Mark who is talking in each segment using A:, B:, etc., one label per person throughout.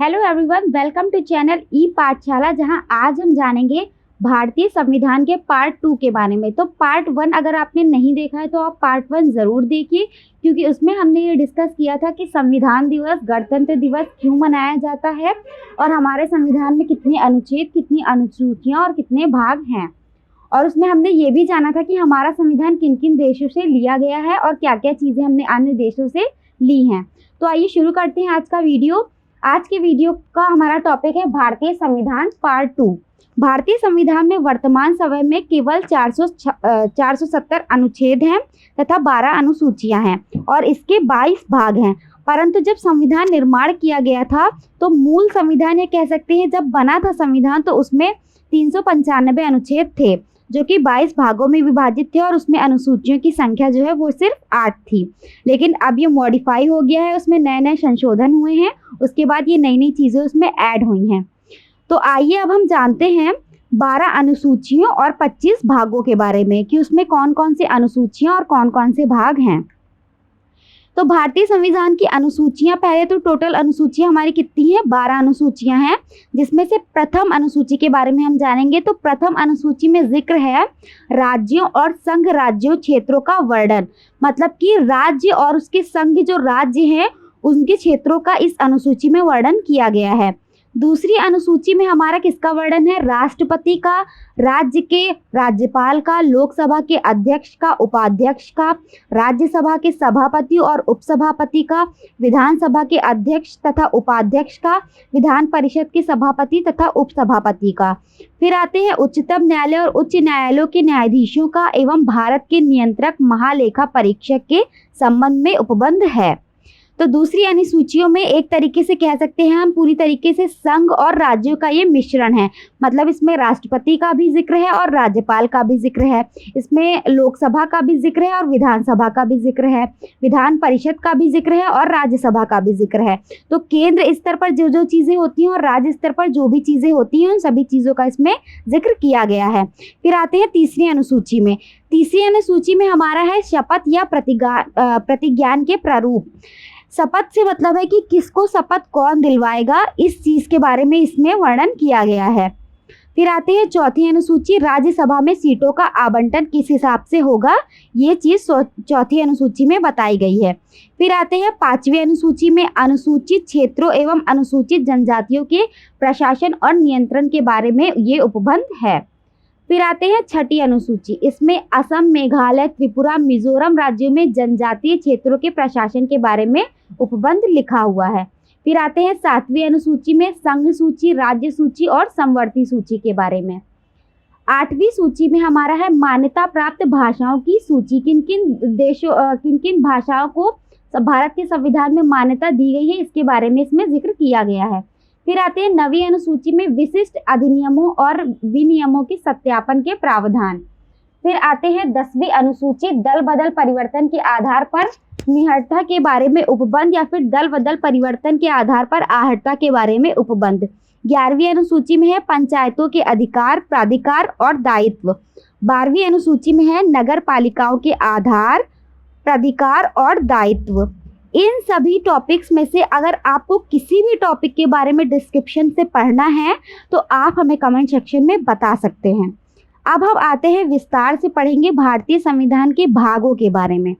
A: Hello everyone, welcome to channel e Pathshala, जहां आज हम जानेंगे भारतीय संविधान के पार्ट 2 के बारे में। तो पार्ट 1 अगर आपने नहीं देखा है तो आप पार्ट 1 ज़रूर देखिए, क्योंकि उसमें हमने ये डिस्कस किया था कि संविधान दिवस, गणतंत्र दिवस क्यों मनाया जाता है और हमारे संविधान में कितने अनुच्छेद, कितनी अनुसूचियाँ और कितने भाग हैं। और उसमें हमने ये भी जाना था कि हमारा संविधान किन किन देशों से लिया गया है और क्या क्या चीज़ें हमने अन्य देशों से ली हैं। तो आइए शुरू करते हैं आज का वीडियो। आज के वीडियो का हमारा टॉपिक है भारतीय संविधान पार्ट 2। भारतीय संविधान में वर्तमान समय में केवल 470 अनुच्छेद हैं तथा 12 अनुसूचियां हैं और इसके 22 भाग हैं। परंतु जब संविधान निर्माण किया गया था तो मूल संविधान, ये कह सकते हैं जब बना था संविधान, तो उसमें 395 अनुच्छेद थे जो कि 22 भागों में विभाजित थे और उसमें अनुसूचियों की संख्या जो है वो सिर्फ 8 थी। लेकिन अब ये मॉडिफाई हो गया है, उसमें नए नए संशोधन हुए हैं, उसके बाद ये नई नई चीज़ें उसमें ऐड हुई हैं। तो आइए अब हम जानते हैं 12 अनुसूचियों और 25 भागों के बारे में कि उसमें कौन कौन सी अनुसूचियाँ और कौन कौन से भाग हैं। तो भारतीय संविधान की अनुसूचियां, पहले तो टोटल अनुसूचियां हमारी कितनी है, 12 अनुसूचियां हैं, जिसमें से प्रथम अनुसूची के बारे में हम जानेंगे। तो प्रथम अनुसूची में जिक्र है राज्यों और संघ राज्यों क्षेत्रों का वर्णन, मतलब कि राज्य और उसके संघ जो राज्य हैं उनके क्षेत्रों का इस अनुसूची में वर्णन किया गया है। दूसरी अनुसूची में हमारा किसका वर्णन है, राष्ट्रपति का, राज्य के राज्यपाल का, लोकसभा के अध्यक्ष का, उपाध्यक्ष का, राज्यसभा के सभापति और उपसभापति का, विधानसभा के अध्यक्ष तथा उपाध्यक्ष का, विधान परिषद के सभापति तथा उपसभापति का। फिर आते हैं उच्चतम न्यायालय और उच्च न्यायालयों के न्यायाधीशों का एवं भारत के नियंत्रक महालेखा परीक्षक के संबंध में उपबंध है। तो दूसरी अनुसूचियों में एक तरीके से कह सकते हैं हम पूरी तरीके से संघ और राज्यों का ये मिश्रण है, मतलब इसमें राष्ट्रपति का भी जिक्र है और राज्यपाल का भी जिक्र है, इसमें लोकसभा का भी जिक्र है और विधानसभा का भी जिक्र है, विधान परिषद का भी जिक्र है और राज्यसभा का भी जिक्र है। तो केंद्र स्तर पर जो जो चीज़ें होती हैं और राज्य स्तर पर जो भी चीज़ें होती हैं उन सभी चीज़ों का इसमें जिक्र किया गया है। फिर आते हैं तीसरी अनुसूची में। तीसरी अनुसूची में हमारा है शपथ या प्रतिज्ञान के प्रारूप। शपथ से मतलब है कि किसको शपथ कौन दिलवाएगा, इस चीज़ के बारे में इसमें वर्णन किया गया है। फिर आते हैं चौथी अनुसूची, राज्यसभा में सीटों का आवंटन किस हिसाब से होगा, ये चीज़ चौथी अनुसूची में बताई गई है। फिर आते हैं पांचवी अनुसूची में अनुसूचित क्षेत्रों एवं अनुसूचित जनजातियों के प्रशासन और नियंत्रण के बारे में ये उपबंध है। फिर आते हैं छठी अनुसूची, इसमें असम, मेघालय, त्रिपुरा, मिजोरम राज्यों में जनजातीय क्षेत्रों के प्रशासन के बारे में उपबंध लिखा हुआ है। फिर आते हैं सातवीं अनुसूची में संघ सूची, राज्य सूची और समवर्ती सूची के बारे में। आठवीं सूची में हमारा है मान्यता प्राप्त भाषाओं की सूची, किन किन भाषाओं को भारत के संविधान में मान्यता दी गई है, इसके बारे में इसमें जिक्र किया गया है। फिर आते हैं नवीं अनुसूची में विशिष्ट अधिनियमों और विनियमों के सत्यापन के प्रावधान। फिर आते हैं 10वीं अनुसूची, दल बदल परिवर्तन के आधार पर निहत्था के बारे में उपबंध या फिर दल बदल परिवर्तन के आधार पर आहर्ता के बारे में उपबंध। 11वीं अनुसूची में है पंचायतों के अधिकार, प्राधिकार और दायित्व। 12वीं अनुसूची में है नगर पालिकाओं के आधार, प्राधिकार और दायित्व। इन सभी टॉपिक्स में से अगर आपको किसी भी टॉपिक के बारे में डिस्क्रिप्शन से पढ़ना है तो आप हमें कमेंट सेक्शन में बता सकते हैं। अब हम आते हैं विस्तार से पढ़ेंगे भारतीय संविधान के भागों के बारे में।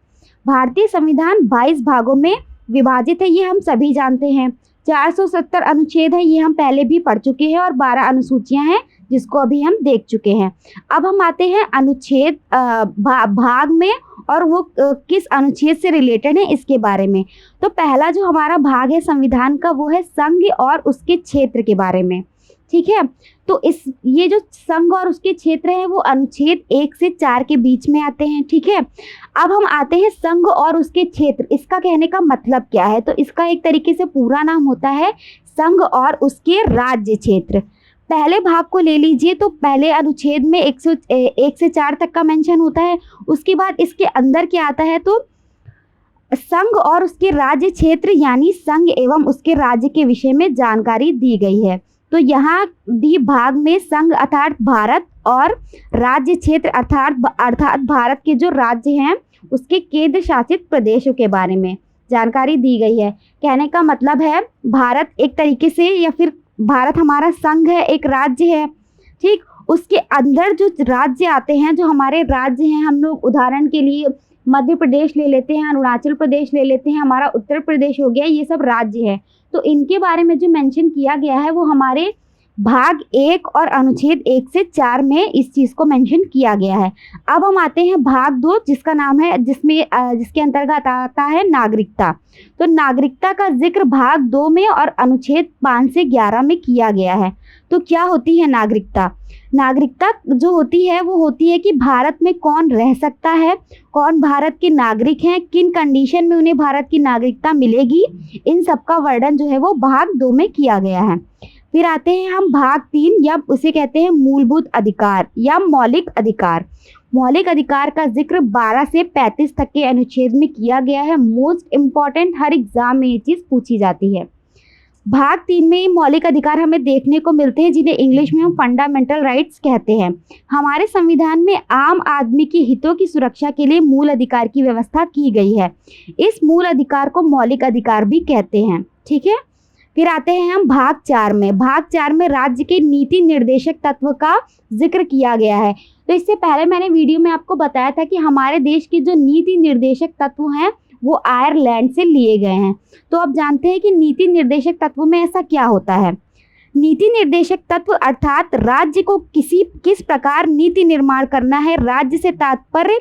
A: भारतीय संविधान 22 भागों में विभाजित है, ये हम सभी जानते हैं। 470 अनुच्छेद है, ये हम पहले भी पढ़ चुके हैं, और 12 अनुसूचियां हैं जिसको अभी हम देख चुके हैं। अब हम आते हैं अनुच्छेद भाग में, और वो किस अनुच्छेद से रिलेटेड है इसके बारे में। तो पहला जो हमारा भाग है संविधान का वो है संघ और उसके क्षेत्र के बारे में, ठीक है। तो ये जो संघ और उसके क्षेत्र है वो अनुच्छेद 1 से 4 के बीच में आते हैं, ठीक है। अब हम आते हैं संघ और उसके क्षेत्र, इसका कहने का मतलब क्या है। तो इसका एक तरीके से पूरा नाम होता है संघ और उसके राज्य क्षेत्र। पहले भाग को ले लीजिए, तो पहले अनुच्छेद में 1 से 4 तक का मेंशन होता है। उसके बाद इसके अंदर क्या आता है, तो संघ और उसके राज्य क्षेत्र यानी संघ एवं उसके राज्य के विषय में जानकारी दी गई है। तो यहाँ भी भाग में संघ अर्थात भारत और राज्य क्षेत्र अर्थात भारत के जो राज्य हैं उसके केंद्र शासित प्रदेशों के बारे में जानकारी दी गई है। कहने का मतलब है भारत एक तरीके से, या फिर भारत हमारा संघ है, एक राज्य है, ठीक। उसके अंदर जो राज्य आते हैं, जो हमारे राज्य हैं, हम लोग उदाहरण के लिए मध्य प्रदेश ले लेते हैं, अरुणाचल प्रदेश ले लेते हैं, हमारा उत्तर प्रदेश हो गया, ये सब राज्य है। तो इनके बारे में जो मेंशन किया गया है वो हमारे भाग 1 और अनुच्छेद 1 से 4 में इस चीज़ को मेंशन किया गया है। अब हम आते हैं भाग 2, जिसका नाम है, जिसके अंतर्गत आता है नागरिकता। तो नागरिकता का जिक्र भाग 2 में और अनुच्छेद 5 से 11 में किया गया है। तो क्या होती है नागरिकता? नागरिकता जो होती है वो होती है कि भारत में कौन रह सकता है, कौन भारत के नागरिक हैं, किन कंडीशन में उन्हें भारत की नागरिकता मिलेगी, इन सब का वर्णन जो है वो भाग 2 में किया गया है। फिर आते हैं हम भाग 3, या उसे कहते हैं मूलभूत अधिकार या मौलिक अधिकार। मौलिक अधिकार का जिक्र 12 से 35 तक के अनुच्छेद में किया गया है। मोस्ट इम्पॉर्टेंट, हर एग्जाम में ये चीज़ पूछी जाती है। भाग 3 में मौलिक अधिकार हमें देखने को मिलते हैं, जिन्हें इंग्लिश में हम फंडामेंटल राइट्स कहते हैं। हमारे संविधान में आम आदमी के हितों की सुरक्षा के लिए मूल अधिकार की व्यवस्था की गई है। इस मूल अधिकार को मौलिक अधिकार भी कहते हैं, ठीक है। फिर आते हैं हम भाग 4 में। भाग 4 में राज्य के नीति निर्देशक तत्व का जिक्र किया गया है। तो इससे पहले मैंने वीडियो में आपको बताया था कि हमारे देश के जो नीति निर्देशक तत्व हैं वो आयरलैंड से लिए गए हैं। तो अब जानते हैं कि नीति निर्देशक तत्व में ऐसा क्या होता है। नीति निर्देशक तत्व अर्थात राज्य को किस प्रकार नीति निर्माण करना है। राज्य से तात्पर्य,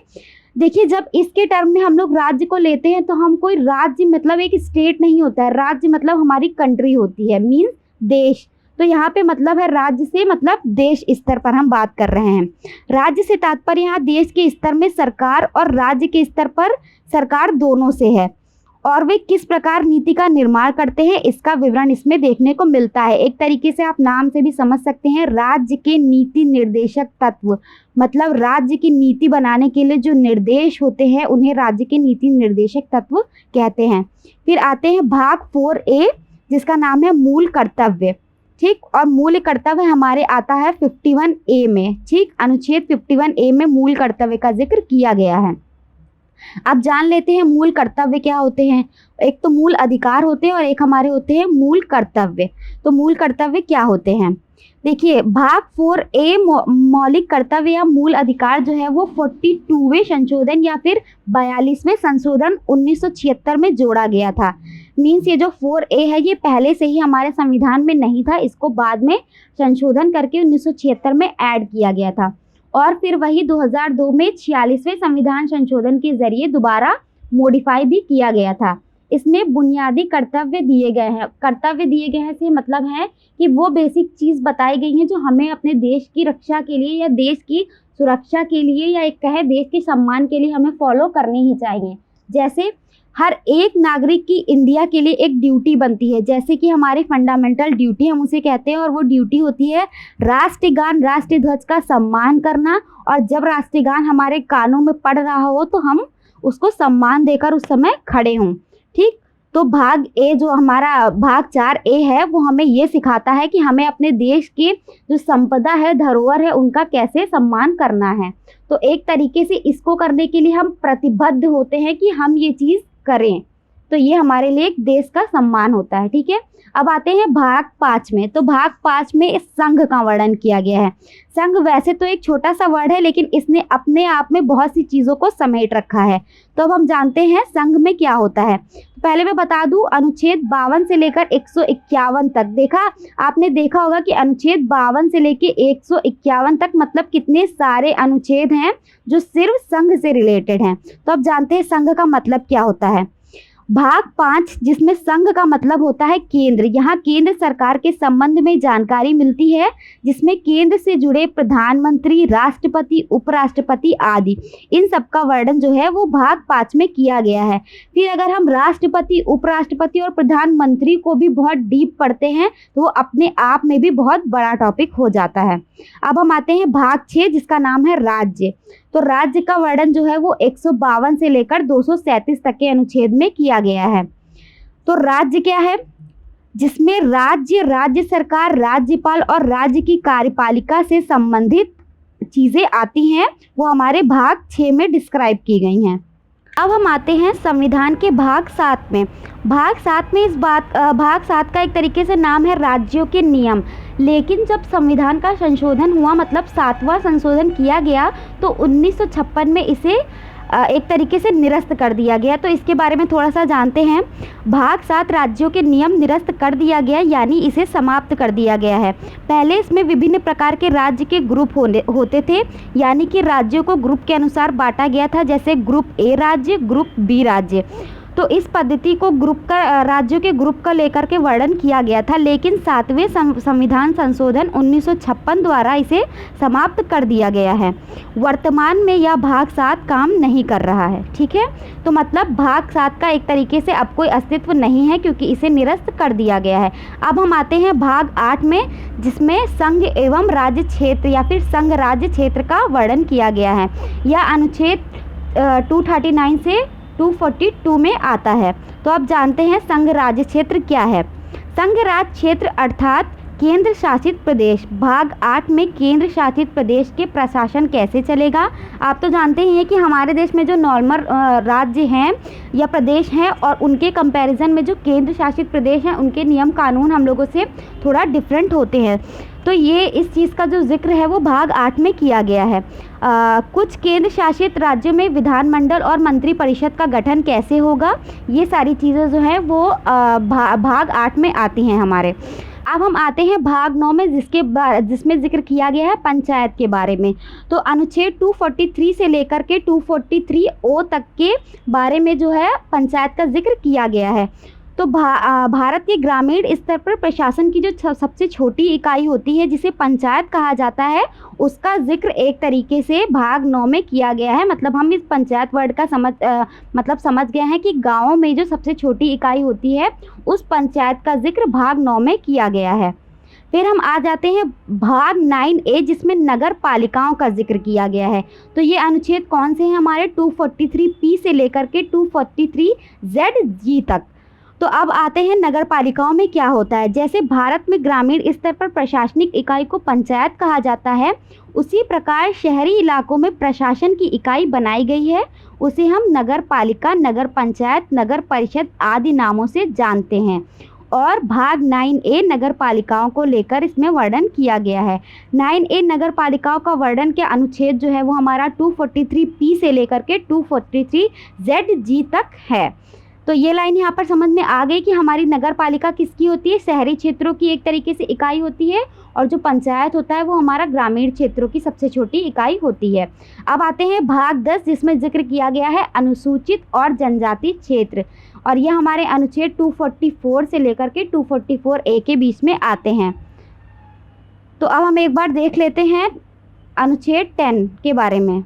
A: देखिए जब इसके टर्म में हम लोग राज्य को लेते हैं तो हम कोई राज्य मतलब एक स्टेट नहीं होता है, राज्य मतलब हमारी कंट्री होती है, मीन्स देश। तो यहाँ पे मतलब है राज्य से मतलब देश स्तर पर हम बात कर रहे हैं। राज्य से तात्पर्य यहाँ देश के स्तर में सरकार और राज्य के स्तर पर सरकार दोनों से है, और वे किस प्रकार नीति का निर्माण करते हैं इसका विवरण इसमें देखने को मिलता है। एक तरीके से आप नाम से भी समझ सकते हैं, राज्य के नीति निर्देशक तत्व मतलब राज्य की नीति बनाने के लिए जो निर्देश होते हैं उन्हें राज्य के नीति निर्देशक तत्व कहते हैं। फिर आते हैं भाग 4A, जिसका नाम है मूल कर्तव्य, ठीक। और मूल कर्तव्य हमारे आता है 51A में, ठीक। अनुच्छेद 51A में मूल कर्तव्य का जिक्र किया गया है। अब जान लेते हैं मूल कर्तव्य क्या होते हैं। एक तो मूल अधिकार होते हैं और एक हमारे होते हैं मूल कर्तव्य। तो मूल कर्तव्य क्या होते हैं, देखिए भाग 4A मौलिक कर्तव्य या मूल अधिकार जो है वो 42वें संशोधन या फिर 42वें संशोधन 1976 में जोड़ा गया था। मीन्स ये जो 4A है ये पहले से ही हमारे संविधान में नहीं था, इसको बाद में संशोधन करके 1976 में ऐड किया गया था। और फिर वही 2002 में 46वें संविधान संशोधन के जरिए दोबारा मॉडिफाई भी किया गया था। इसमें बुनियादी कर्तव्य दिए गए हैं। कर्तव्य दिए गए हैं से मतलब है कि वो बेसिक चीज़ बताई गई हैं जो हमें अपने देश की रक्षा के लिए या देश की सुरक्षा के लिए या एक कहे देश के सम्मान के लिए हमें फॉलो करने ही चाहिए। जैसे हर एक नागरिक की इंडिया के लिए एक ड्यूटी बनती है, जैसे कि हमारी फंडामेंटल ड्यूटी हम उसे कहते हैं, और वो ड्यूटी होती है राष्ट्रगान राष्ट्रीय ध्वज का सम्मान करना। और जब राष्ट्रगान हमारे कानों में पड़ रहा हो तो हम उसको सम्मान देकर उस समय खड़े हों, ठीक। तो भाग ए जो हमारा भाग 4A है वो हमें ये सिखाता है कि हमें अपने देश के जो संपदा है, धरोहर है, उनका कैसे सम्मान करना है। तो एक तरीके से इसको करने के लिए हम प्रतिबद्ध होते हैं कि हम ये चीज़ करें, तो ये हमारे लिए एक देश का सम्मान होता है, ठीक है। अब आते हैं भाग 5 में। तो भाग 5 में इस संघ का वर्णन किया गया है। संघ वैसे तो एक छोटा सा वर्ड है, लेकिन इसने अपने आप में बहुत सी चीज़ों को समेट रखा है। तो अब हम जानते हैं संघ में क्या होता है। पहले मैं बता दूं, अनुच्छेद 52 से लेकर 151 तक आपने देखा होगा कि अनुच्छेद 52 से लेकर 151 तक मतलब कितने सारे अनुच्छेद हैं जो सिर्फ संघ से रिलेटेड हैं। तो अब जानते हैं संघ का मतलब क्या होता है। भाग 5 जिसमें संघ का मतलब होता है केंद्र, यहाँ केंद्र सरकार के संबंध में जानकारी मिलती है, जिसमें केंद्र से जुड़े प्रधानमंत्री, राष्ट्रपति, उपराष्ट्रपति आदि इन सब का वर्णन जो है वो भाग 5 में किया गया है। फिर अगर हम राष्ट्रपति, उपराष्ट्रपति और प्रधानमंत्री को भी बहुत डीप पढ़ते हैं तो वो अपने आप में भी बहुत बड़ा टॉपिक हो जाता है। अब हम आते हैं भाग 6 जिसका नाम है राज्य। तो राज्य का वर्णन जो है वो 152 से लेकर 237 तक के अनुच्छेद में किया गया है। तो राज्य क्या है, जिसमें राज्य सरकार, राज्यपाल और राज्य की कार्यपालिका से संबंधित चीज़ें आती हैं, वो हमारे भाग 6 में डिस्क्राइब की गई हैं। अब हम आते हैं संविधान के भाग 7 में। भाग 7 में भाग 7 का एक तरीके से नाम है राज्यों के नियम। लेकिन जब संविधान का संशोधन हुआ, मतलब 7वां संशोधन किया गया, तो 1956 में इसे एक तरीके से निरस्त कर दिया गया। तो इसके बारे में थोड़ा सा जानते हैं। भाग 7 राज्यों के नियम निरस्त कर दिया गया, यानी इसे समाप्त कर दिया गया है। पहले इसमें विभिन्न प्रकार के राज्य के ग्रुप होते थे, यानी कि राज्यों को ग्रुप के अनुसार बांटा गया था, जैसे ग्रुप ए राज्य, ग्रुप बी राज्य। तो इस पद्धति को राज्यों के ग्रुप का लेकर के वर्णन किया गया था। लेकिन 7वें संविधान संशोधन 1956 द्वारा इसे समाप्त कर दिया गया है। वर्तमान में यह भाग 7 काम नहीं कर रहा है। ठीक है, तो मतलब भाग 7 का एक तरीके से अब कोई अस्तित्व नहीं है, क्योंकि इसे निरस्त कर दिया गया है। अब हम आते हैं भाग 8 में, जिसमें संघ एवं राज्य क्षेत्र या फिर संघ राज्य क्षेत्र का वर्णन किया गया है। यह अनुच्छेद 239 से 242 में आता है। तो अब जानते हैं संघ राज्य क्षेत्र क्या है। संघ राज्य क्षेत्र अर्थात केंद्र शासित प्रदेश। भाग 8 में केंद्र शासित प्रदेश के प्रशासन कैसे चलेगा। आप तो जानते ही हैं कि हमारे देश में जो नॉर्मल राज्य हैं या प्रदेश हैं, और उनके कंपैरिजन में जो केंद्र शासित प्रदेश हैं, उनके नियम कानून हम लोगों से थोड़ा डिफरेंट होते हैं। तो ये इस चीज़ का जो जिक्र है वो भाग 8 में किया गया है। कुछ केंद्र शासित राज्यों में विधानमंडल और मंत्रिपरिषद का गठन कैसे होगा, ये सारी चीज़ें जो हैं वो भाग 8 में आती हैं हमारे। अब हम आते हैं भाग 9 में, जिसमें जिक्र किया गया है पंचायत के बारे में। तो अनुच्छेद 243 से लेकर के 243O तक के बारे में जो है पंचायत का जिक्र किया गया है। तो भारत के ग्रामीण स्तर पर प्रशासन की जो सबसे छोटी इकाई होती है, जिसे पंचायत कहा जाता है, उसका जिक्र एक तरीके से भाग 9 में किया गया है। मतलब हम इस पंचायत वर्ड का समझ गए हैं कि गाँव में जो सबसे छोटी इकाई होती है, उस पंचायत का जिक्र भाग 9 में किया गया है। फिर हम आ जाते हैं भाग 9A, जिसमें नगर पालिकाओं का जिक्र किया गया है। तो ये अनुच्छेद कौन से हैं हमारे, 243P से लेकर के 243ZG तक। तो अब आते हैं नगर पालिकाओं में क्या होता है। जैसे भारत में ग्रामीण स्तर पर प्रशासनिक इकाई को पंचायत कहा जाता है, उसी प्रकार शहरी इलाकों में प्रशासन की इकाई बनाई गई है, उसे हम नगर पालिका, नगर पंचायत, नगर परिषद आदि नामों से जानते हैं। और भाग 9A नगर पालिकाओं को लेकर इसमें वर्णन किया गया है। 9A नगर पालिकाओं का वर्णन के अनुच्छेद जो है वो हमारा 243P से लेकर के 243ZG तक है। तो ये लाइन यहाँ पर समझ में आ गई कि हमारी नगर पालिका किसकी होती है, शहरी क्षेत्रों की एक तरीके से इकाई होती है, और जो पंचायत होता है वो हमारा ग्रामीण क्षेत्रों की सबसे छोटी इकाई होती है। अब आते हैं भाग 10, जिसमें जिक्र किया गया है अनुसूचित और जनजाति क्षेत्र, और यह हमारे अनुच्छेद 244 से लेकर के 244A के बीच में आते हैं। तो अब हम एक बार देख लेते हैं अनुच्छेद 10 के बारे में।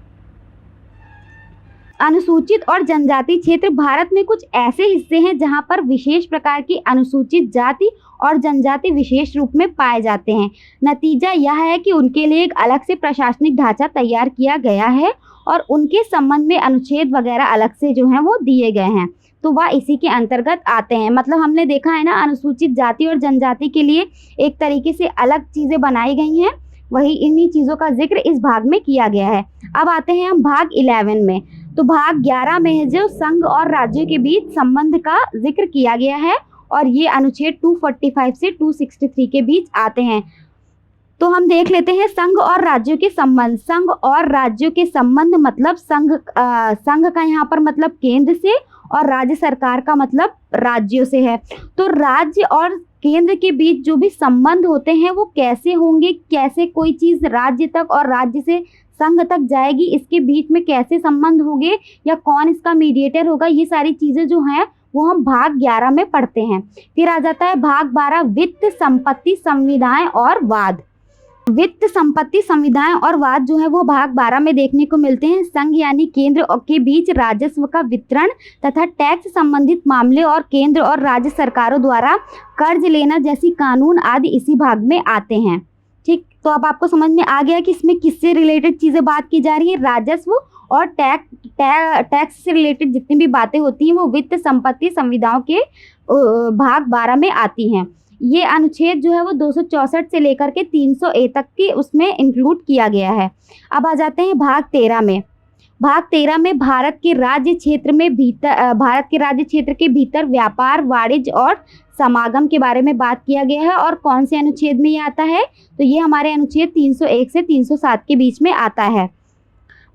A: अनुसूचित और जनजाति क्षेत्र भारत में कुछ ऐसे हिस्से हैं जहां पर विशेष प्रकार की अनुसूचित जाति और जनजाति विशेष रूप में पाए जाते हैं। नतीजा यह है कि उनके लिए एक अलग से प्रशासनिक ढांचा तैयार किया गया है, और उनके संबंध में अनुच्छेद वगैरह अलग से जो हैं वो दिए गए हैं। तो वह इसी के अंतर्गत आते हैं। मतलब हमने देखा है ना, अनुसूचित जाति और जनजाति के लिए एक तरीके से अलग चीज़ें बनाई गई हैं, वही इन्हीं चीज़ों का जिक्र इस भाग में किया गया है। अब आते हैं हम भाग 11 में। तो भाग 11 में है जो संघ और राज्यों के बीच संबंध का जिक्र किया गया है, और ये अनुच्छेद 245 से 263 के बीच आते हैं। तो हम देख लेते हैं संघ और राज्यों के संबंध। संघ और राज्यों के संबंध मतलब संघ का यहाँ पर मतलब केंद्र से, और राज्य सरकार का मतलब राज्यों से है। तो राज्य और केंद्र के बीच जो भी संबंध होते हैं वो कैसे होंगे, कैसे कोई चीज़ राज्य तक और राज्य से संघ तक जाएगी, इसके बीच में कैसे संबंध होंगे, या कौन इसका मीडिएटर होगा, ये सारी चीज़ें जो हैं वो हम भाग 11 में पढ़ते हैं। फिर आ जाता है भाग 12, वित्त, संपत्ति, संविधाएं और वाद। वित्त, संपत्ति, संविधाएं और वाद जो है वो भाग 12 में देखने को मिलते हैं। संघ यानी केंद्र के बीच राजस्व का वितरण तथा टैक्स संबंधित मामले, और केंद्र और राज्य सरकारों द्वारा कर्ज लेना जैसी कानून आदि इसी भाग में आते हैं। ठीक, तो अब आपको समझ में आ गया कि इसमें किससे रिलेटेड चीज़ें बात की जा रही है। राजस्व और टैक्स से रिलेटेड जितनी भी बातें होती हैं वो वित्त, संपत्ति, संविधाओं के भाग 12 में आती हैं। ये अनुच्छेद जो है वो 264 से लेकर के 300A तक की उसमें इंक्लूड किया गया है। अब आ जाते हैं भाग 13 में। भाग 13 में भारत के राज्य क्षेत्र के भीतर व्यापार, वाणिज्य और समागम के बारे में बात किया गया है। और कौन से अनुच्छेद में ये आता है, तो ये हमारे अनुच्छेद 301 से 307 के बीच में आता है।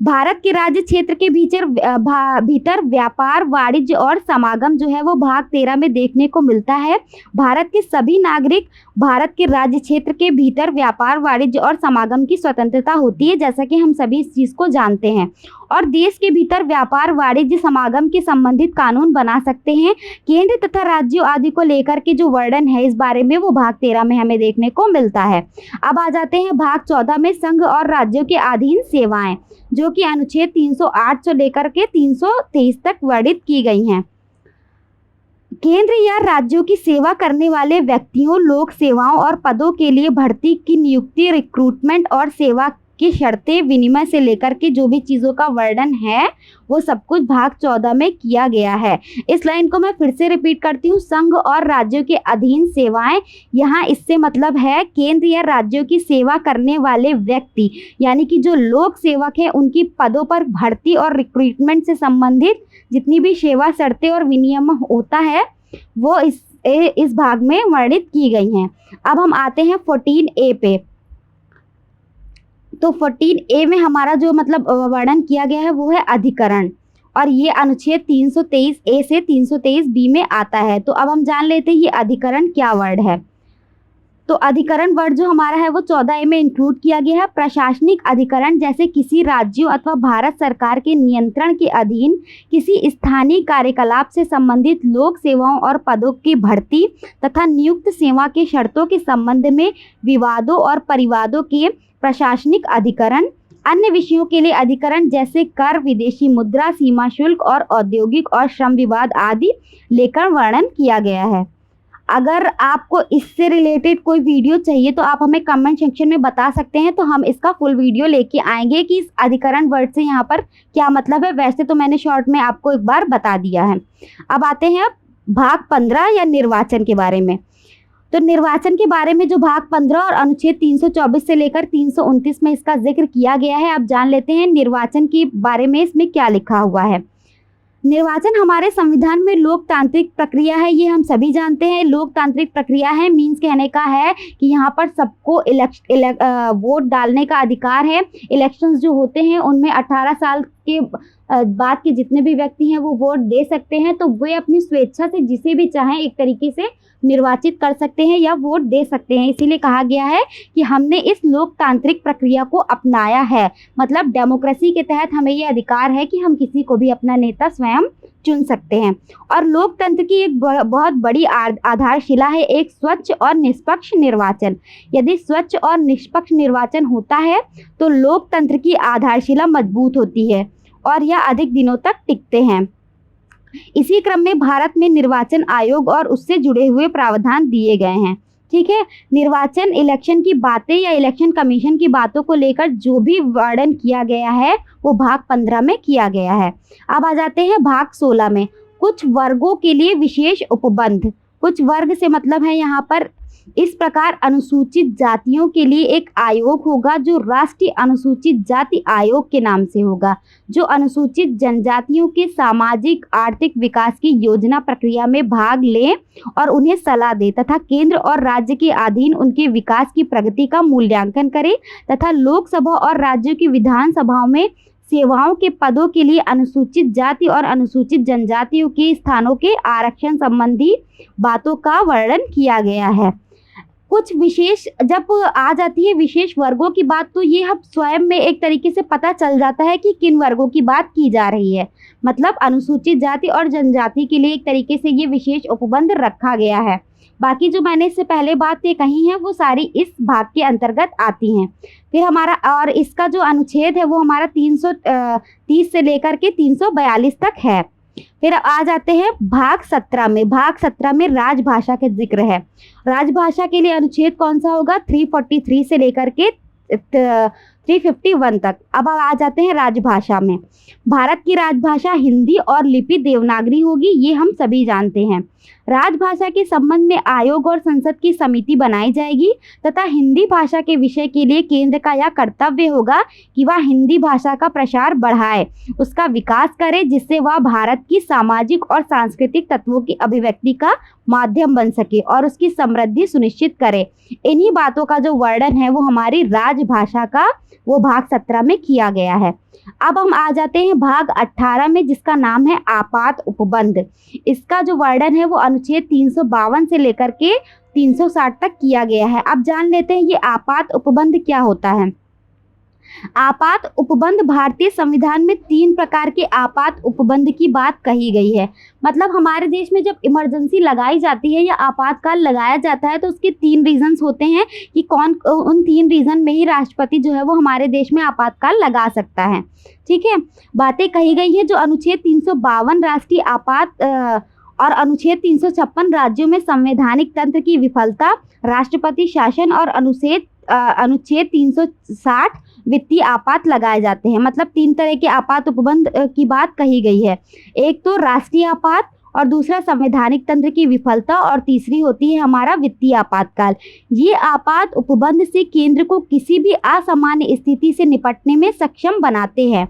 A: भारत के राज्य क्षेत्र के भीतर व्यापार, वाणिज्य और समागम जो है वो भाग 13 में देखने को मिलता है। भारत के सभी नागरिक भारत के राज्य क्षेत्र के भीतर व्यापार, वाणिज्य और समागम की स्वतंत्रता होती है, जैसा कि हम सभी इस चीज़ को जानते हैं। और देश के भीतर व्यापार, वाणिज्य, समागम के संबंधित कानून बना सकते हैं। केंद्र तथा राज्यों आदि को लेकर के जो वर्णन है इस बारे में वो भाग 13 में हमें देखने को मिलता है। अब आ जाते हैं भाग 14 में, संघ और राज्यों के अधीन सेवाएं, जो कि अनुच्छेद 308 से लेकर के 323 तक वर्णित की गई हैं। केंद्र या राज्यों की सेवा करने वाले व्यक्तियों, लोक सेवाओं और पदों के लिए भर्ती की नियुक्ति, रिक्रूटमेंट और सेवा की शर्तें, विनिमय से लेकर के जो भी चीज़ों का वर्णन है वो सब कुछ भाग 14 में किया गया है। इस लाइन को मैं फिर से रिपीट करती हूँ, संघ और राज्यों के अधीन सेवाएं। यहाँ इससे मतलब है केंद्र या राज्यों की सेवा करने वाले व्यक्ति, यानी कि जो लोक सेवक हैं उनकी पदों पर भर्ती और रिक्रूटमेंट से संबंधित जितनी भी सेवा शर्तें और विनियम होता है वो इस भाग में वर्णित की गई हैं। अब हम आते हैं 14A पे। तो 14A में हमारा जो मतलब वर्णन किया गया है वो है अधिकरण, और ये अनुच्छेद 323A से 323B में आता है। तो अब हम जान लेते हैं ये अधिकरण क्या वर्ड है। तो अधिकरण वर्ड जो हमारा है वो 14A में इंक्लूड किया गया है। प्रशासनिक अधिकरण जैसे किसी राज्यों अथवा भारत सरकार के नियंत्रण के अधीन किसी स्थानीय कार्यकलाप से संबंधित लोक सेवाओं और पदों की भर्ती तथा नियुक्त सेवा के शर्तों के संबंध में विवादों और परिवादों के प्रशासनिक अधिकरण। अन्य विषयों के लिए अधिकरण जैसे कर, विदेशी मुद्रा, सीमा शुल्क और औद्योगिक और श्रम विवाद आदि लेकर वर्णन किया गया है। अगर आपको इससे रिलेटेड कोई वीडियो चाहिए तो आप हमें कमेंट सेक्शन में बता सकते हैं, तो हम इसका फुल वीडियो लेके आएंगे कि इस अधिकरण वर्ड से यहाँ पर क्या मतलब है। वैसे तो मैंने शॉर्ट में आपको एक बार बता दिया है। अब आते हैं भाग 15 या निर्वाचन के बारे में। तो निर्वाचन के बारे में जो भाग 15 और अनुच्छेद 324 से लेकर 329 में इसका जिक्र किया गया है। अब जान लेते हैं निर्वाचन के बारे में इसमें क्या लिखा हुआ है। निर्वाचन हमारे संविधान में लोकतांत्रिक प्रक्रिया है, ये हम सभी जानते हैं। लोकतांत्रिक प्रक्रिया है मीन्स कहने का है कि यहाँ पर सबको वोट डालने का अधिकार है। इलेक्शंस जो होते हैं उनमें 18 साल के बाद के जितने भी व्यक्ति हैं वो वोट दे सकते हैं। तो वे अपनी स्वेच्छा से जिसे भी चाहें एक तरीके से निर्वाचित कर सकते हैं या वोट दे सकते हैं। इसीलिए कहा गया है कि हमने इस लोकतांत्रिक प्रक्रिया को अपनाया है। मतलब डेमोक्रेसी के तहत हमें ये अधिकार है कि हम किसी को भी अपना नेता स्वयं चुन सकते हैं। और लोकतंत्र की एक बहुत बड़ी आधारशिला है एक स्वच्छ और निष्पक्ष निर्वाचन। यदि स्वच्छ और निष्पक्ष निर्वाचन होता है तो लोकतंत्र की आधारशिला मजबूत होती है और यह अधिक दिनों तक टिकते हैं। इसी क्रम में भारत में निर्वाचन आयोग और उससे जुड़े हुए प्रावधान दिए गए हैं। ठीक है, निर्वाचन इलेक्शन की बातें या इलेक्शन कमीशन की बातों को लेकर जो भी वर्णन किया गया है वो भाग 15 में किया गया है। अब आ जाते हैं भाग 16 में। कुछ वर्गों के लिए विशेष उपबंध। कुछ वर्ग से मतलब है यहाँ पर इस प्रकार अनुसूचित जातियों के लिए एक आयोग होगा जो राष्ट्रीय अनुसूचित जाति आयोग के नाम से होगा, जो अनुसूचित जनजातियों के सामाजिक आर्थिक विकास की योजना प्रक्रिया में भाग ले और उन्हें सलाह दे तथा केंद्र और राज्य के अधीन उनके विकास की प्रगति का मूल्यांकन करे तथा लोकसभा और राज्यों की विधानसभाओं में सेवाओं के पदों के लिए अनुसूचित जाति और अनुसूचित जनजातियों के स्थानों के आरक्षण संबंधी बातों का वर्णन किया गया है। कुछ विशेष जब आ जाती है विशेष वर्गों की बात तो ये हम स्वयं में एक तरीके से पता चल जाता है कि किन वर्गों की बात की जा रही है। मतलब अनुसूचित जाति और जनजाति के लिए एक तरीके से ये विशेष उपबंध रखा गया है। बाकी जो मैंने इससे पहले बातें कही हैं वो सारी इस भाग के अंतर्गत आती हैं। फिर हमारा और इसका जो अनुच्छेद है वो हमारा 330 से लेकर के 342 तक है। फिर आ जाते हैं भाग 17 में। भाग 17 में राजभाषा के जिक्र है। राजभाषा के लिए अनुच्छेद कौन सा होगा? 343 से लेकर के 351 तक। अब आ जाते हैं राजभाषा में। भारत की राजभाषा हिंदी और लिपि देवनागरी होगी, ये हम सभी जानते हैं। राजभाषा के संबंध में आयोग और संसद की समिति बनाई जाएगी तथा हिंदी भाषा के विषय के लिए केंद्र का यह कर्तव्य होगा कि वह हिंदी भाषा का प्रसार बढ़ाए, उसका विकास करे, जिससे वह भारत की सामाजिक और सांस्कृतिक तत्वों की अभिव्यक्ति का माध्यम बन सके और उसकी समृद्धि सुनिश्चित करे। इन्हीं बातों का जो वर्णन है वो हमारी राजभाषा का वो भाग 17 में किया गया है। अब हम आ जाते हैं भाग 18 में, जिसका नाम है आपात उपबंध। इसका जो वर्णन है वो अनुच्छेद 352 से लेकर के 360 तक किया गया है। अब जान लेते हैं ये आपात उपबंध क्या होता है। आपात उपबंध भारतीय संविधान में 3 प्रकार के आपात उपबंध की बात कही गई है। मतलब हमारे देश में जब इमरजेंसी लगाई जाती है या आपातकाल लगाया जाता है तो उसके 3 रीजंस होते हैं कि कौन उन 3 रीजन में ही राष्ट्रपति जो है वो हमारे देश में आपातकाल लगा सकता है। ठीक है, बातें कही गई है जो अनुच्छेद 352 राष्ट्रीय आपात और अनुच्छेद 356 राज्यों में संवैधानिक तंत्र की विफलता, राष्ट्रपति शासन और अनुच्छेद 360 वित्तीय आपात लगाए जाते हैं। मतलब 3 तरह के आपात उपबंध की बात कही गई है। एक तो राष्ट्रीय आपात और दूसरा संवैधानिक तंत्र की विफलता और तीसरी होती है हमारा वित्तीय आपातकाल। ये आपात उपबंध से केंद्र को किसी भी असामान्य स्थिति से निपटने में सक्षम बनाते हैं।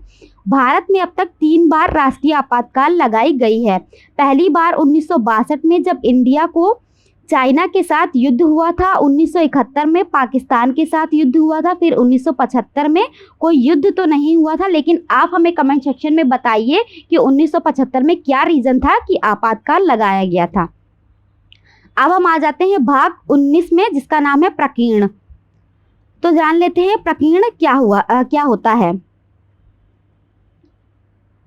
A: भारत में अब तक 3 बार राष्ट्रीय आपातकाल लगाई गई है। पहली बार 1962 में जब इंडिया को चाइना के साथ युद्ध हुआ था, 1971 में पाकिस्तान के साथ युद्ध हुआ था, फिर 1975 में कोई युद्ध तो नहीं हुआ था, लेकिन आप हमें कमेंट सेक्शन में बताइए कि 1975 में क्या रीज़न था कि आपातकाल लगाया गया था। अब हम आ जाते हैं भाग 19 में, जिसका नाम है प्रकीर्ण। तो जान लेते हैं प्रकीर्ण क्या होता है।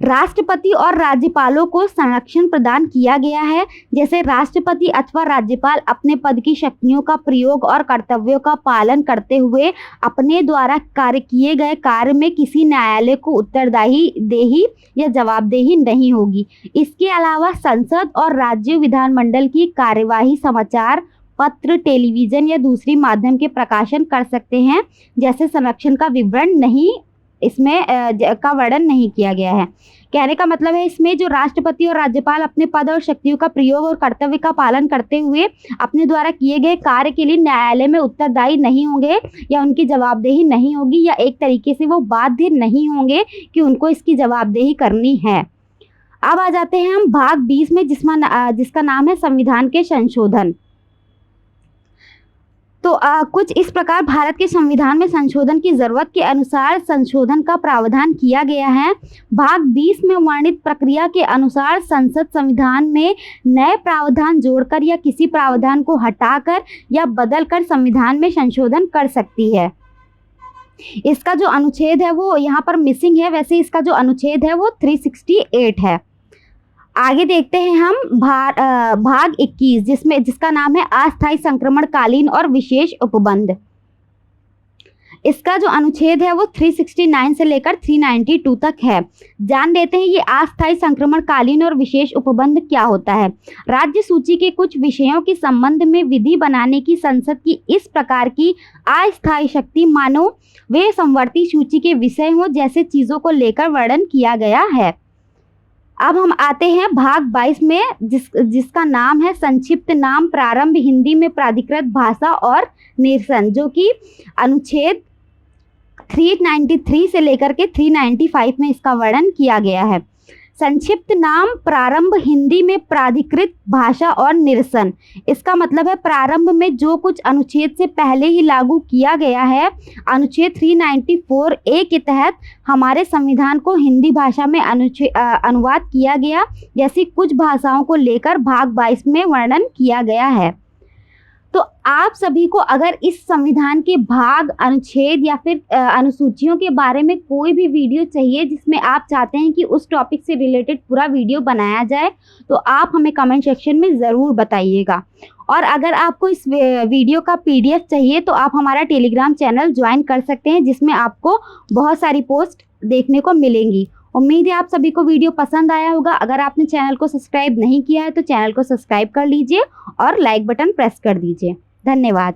A: राष्ट्रपति और राज्यपालों को संरक्षण प्रदान किया गया है। जैसे राष्ट्रपति अथवा राज्यपाल अपने पद की शक्तियों का प्रयोग और कर्तव्यों का पालन करते हुए अपने द्वारा किए गए कार्य में किसी न्यायालय को उत्तरदायी या जवाबदेही नहीं होगी। इसके अलावा संसद और राज्य विधानमंडल की कार्यवाही समाचार पत्र, टेलीविजन या दूसरी माध्यम के प्रकाशन कर सकते हैं। जैसे संरक्षण का विवरण नहीं इसमें का वर्णन नहीं किया गया है। कहने का मतलब है इसमें जो राष्ट्रपति और राज्यपाल अपने पद और शक्तियों का प्रयोग और कर्तव्य का पालन करते हुए अपने द्वारा किए गए कार्य के लिए न्यायालय में उत्तरदायी नहीं होंगे या उनकी जवाबदेही नहीं होगी, या एक तरीके से वो बाध्य नहीं होंगे कि उनको इसकी जवाबदेही करनी है। अब आ जाते हैं हम भाग 20 में, जिसका नाम है संविधान के संशोधन। तो कुछ इस प्रकार भारत के संविधान में संशोधन की जरूरत के अनुसार संशोधन का प्रावधान किया गया है। भाग 20 में वर्णित प्रक्रिया के अनुसार संसद संविधान में नए प्रावधान जोड़कर या किसी प्रावधान को हटाकर या बदलकर संविधान में संशोधन कर सकती है। इसका जो अनुच्छेद है वो यहाँ पर मिसिंग है, वैसे इसका जो अनुच्छेद है वो 368 है। आगे देखते हैं हम भाग 21, जिसका नाम है अस्थायी संक्रमणकालीन और विशेष उपबंध। इसका जो अनुच्छेद है वो 369 से लेकर 392 तक है। जान लेते हैं ये अस्थायी संक्रमणकालीन और विशेष उपबंध क्या होता है। राज्य सूची के कुछ विषयों के संबंध में विधि बनाने की संसद की इस प्रकार की अस्थायी शक्ति मानो वे समवर्ती सूची के विषय हों जैसे चीजों को लेकर वर्णन किया गया है। अब हम आते हैं भाग 22 में, जिसका नाम है संक्षिप्त नाम प्रारंभ हिंदी में प्राधिकृत भाषा और निरसन, जो कि अनुच्छेद 393 से लेकर के 395 में इसका वर्णन किया गया है। संक्षिप्त नाम प्रारंभ हिंदी में प्राधिकृत भाषा और निरसन, इसका मतलब है प्रारंभ में जो कुछ अनुच्छेद से पहले ही लागू किया गया है। अनुच्छेद 394A के तहत हमारे संविधान को हिंदी भाषा में अनुवाद किया गया, जैसी कुछ भाषाओं को लेकर भाग 22 में वर्णन किया गया है। तो आप सभी को अगर इस संविधान के भाग, अनुच्छेद या फिर अनुसूचियों के बारे में कोई भी वीडियो चाहिए जिसमें आप चाहते हैं कि उस टॉपिक से रिलेटेड पूरा वीडियो बनाया जाए, तो आप हमें कमेंट सेक्शन में ज़रूर बताइएगा। और अगर आपको इस वीडियो का PDF चाहिए तो आप हमारा टेलीग्राम चैनल ज्वाइन कर सकते हैं, जिसमें आपको बहुत सारी पोस्ट देखने को मिलेंगी। उम्मीद है आप सभी को वीडियो पसंद आया होगा। अगर आपने चैनल को सब्सक्राइब नहीं किया है तो चैनल को सब्सक्राइब कर लीजिए और लाइक बटन प्रेस कर दीजिए। धन्यवाद।